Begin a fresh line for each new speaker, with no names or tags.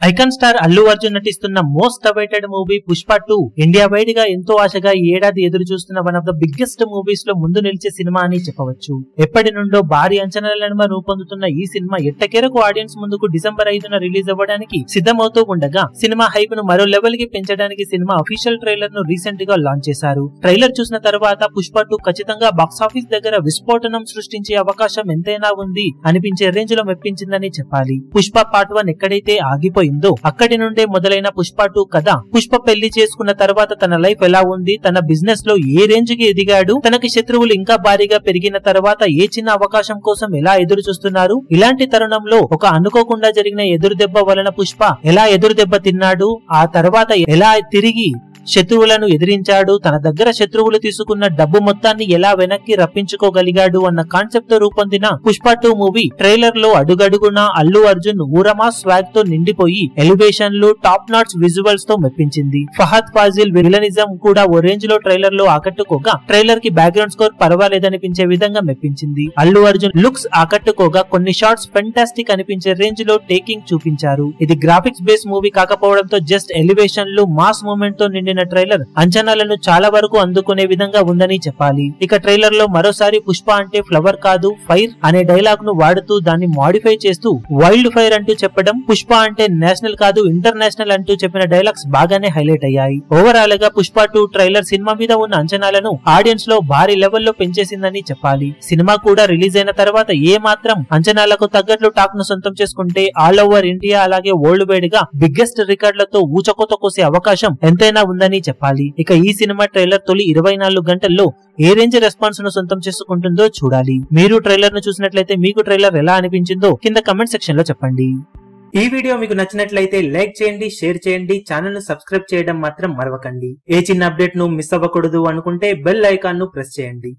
Icon star Allu Arjun నటిస్తున్న most awaited movie Pushpa 2 India wide గా ఎంతో ఆశగా ఈ ఏడాది ఎదురు చూస్తున్న one of the biggest movies లో ముందు నిలిచే సినిమా అని చెప్పవచ్చు. ఎప్పటి నుండో భారీ అంచనాల నడుమ రూపొందుతున్న ఈ సినిమా ఎట్టకేరకు ఆడియన్స్ ముందుకు డిసెంబర్ 5న రిలీజ్ అవ్వడానికి సిద్ధమవుతూ ఉండగా సినిమా హైప్ ను మరో లెవెల్ కి పెంచడానికి సినిమా అఫీషియల్ ట్రైలర్ ను రీసెంట్ గా లాంచ్ చేశారు. ట్రైలర్ చూసిన తర్వాత పుష్ప 2 ఖచ్చితంగా బాక్సాఫీస్ దగ్గర విస్ఫోటనం సృష్టించే అవకాశం ఎంతైనా ఉంది అనిపించే రేంజ్ లో మెప్పించిందని చెప్పాలి. పుష్ప పార్ట్ 1 ఎక్కడైతే ఆగిపోయిందో అక్కడి నుండే మొదలైన పుష్ప 2 కథ పుష్ప పెళ్లి చేసుకున్న తర్వాత తన లైఫ్ ఎలా ఉంది, తన బిజినెస్ లో ఏ రేంజ్ కి ఎదిగాడు, తనకి శత్రువులు ఇంకా భారీగా పెరిగిన తర్వాత ఏ చిన్న అవకాశం కోసం ఎలా ఎదురు చూస్తున్నారు, ఇలాంటి తరుణంలో ఒక అనుకోకుండా జరిగిన ఎదురు దెబ్బ వలన పుష్ప ఎలా ఎదురు దెబ్బ తిన్నాడు, ఆ తర్వాత ఎలా తిరిగి శత్రువులను ఎదిరించాడు, తన దగ్గర శత్రువులు తీసుకున్న డబ్బు మొత్తాన్ని ఎలా వెనక్కి రప్పించుకోగలిగాడు అన్న కాన్సెప్ట్ తో రూపొందిన పుష్ప 2 మూవీ ట్రైలర్ లో అడుగడుగునా అల్లు అర్జున్ ఊరమా స్వాగ్ తో నిండిపోయి ఎలివేషన్లు టాప్ నాట్స్ విజువల్స్ తో మెప్పించింది. ఫహద్ ఫాజిల్ విలనిజం కూడా ఓ రేంజ్ లో ట్రైలర్ లో ఆకట్టుకోగా ట్రైలర్ కి బ్యాక్గ్రౌండ్ స్కోర్ పర్వాలేదనిపించే విధంగా మెప్పించింది. అల్లు అర్జున్ లుక్స్ ఆకట్టుకోగా కొన్ని షాట్స్ ఫెంటాస్టిక్ అనిపించే రేంజ్ లో టేకింగ్ చూపించారు. ఇది గ్రాఫిక్స్ బేస్ మూవీ కాకపోవడంతో జస్ట్ ఎలివేషన్లు మాస్ మూమెంట్ తో నిండిన ట్రైలర్ అంచనాలను చాలా వరకు అందుకునే విధంగా ఉందని చెప్పాలి. ఇక ట్రైలర్ లో మరోసారి పుష్ప అంటే ఫ్లవర్ కాదు ఫైర్ అనే డైలాగ్ ను వాడుతూ దాన్ని మాడిఫై చేస్తూ వైల్డ్ ఫైర్ అంటూ చెప్పడం, పుష్ప అంటే నేషనల్ కాదు ఇంటర్నేషనల్ అంటూ చెప్పిన డైలాగ్స్ బాగానే హైలైట్ అయ్యాయి. ఓవరాల్ గా పుష్ప 2 ట్రైలర్ సినిమా మీద ఉన్న అంచనాలను ఆడియన్స్ లో భారీ లెవెల్లో పెంచేసిందని చెప్పాలి. సినిమా కూడా రిలీజ్ అయిన తర్వాత ఏ మాత్రం అంచనాలకు తగ్గట్లు టాక్ ను సొంతం చేసుకుంటే ఆల్ ఓవర్ ఇండియా అలాగే వరల్డ్ వైడ్ గా బిగ్గెస్ట్ రికార్డులతో ఊచకోత కోసే అవకాశం ఎంతైనా ఉందని చెప్పాలి. ఇక ఈ సినిమా ట్రైలర్ తొలి 24 గంటల్లో ఏ రేంజ్ రెస్పాన్స్ ను సొంతం చేసుకుంటుందో చూడాలి. మీరు ట్రైలర్ ను చూసినట్లయితే మీకు ట్రైలర్ ఎలా అనిపించిందో కింద కమెంట్ సెక్షన్ లో చెప్పండి. ఈ వీడియో మీకు నచ్చినట్లయితే లైక్ చేయండి, షేర్ చేయండి, ఛానల్ ను సబ్స్క్రైబ్ చేయడం మాత్రం మరవకండి. ఏ చిన్న అప్డేట్ ను మిస్ అవ్వకూడదు అనుకుంటే బెల్ ఐకాన్ ను ప్రెస్ చేయండి.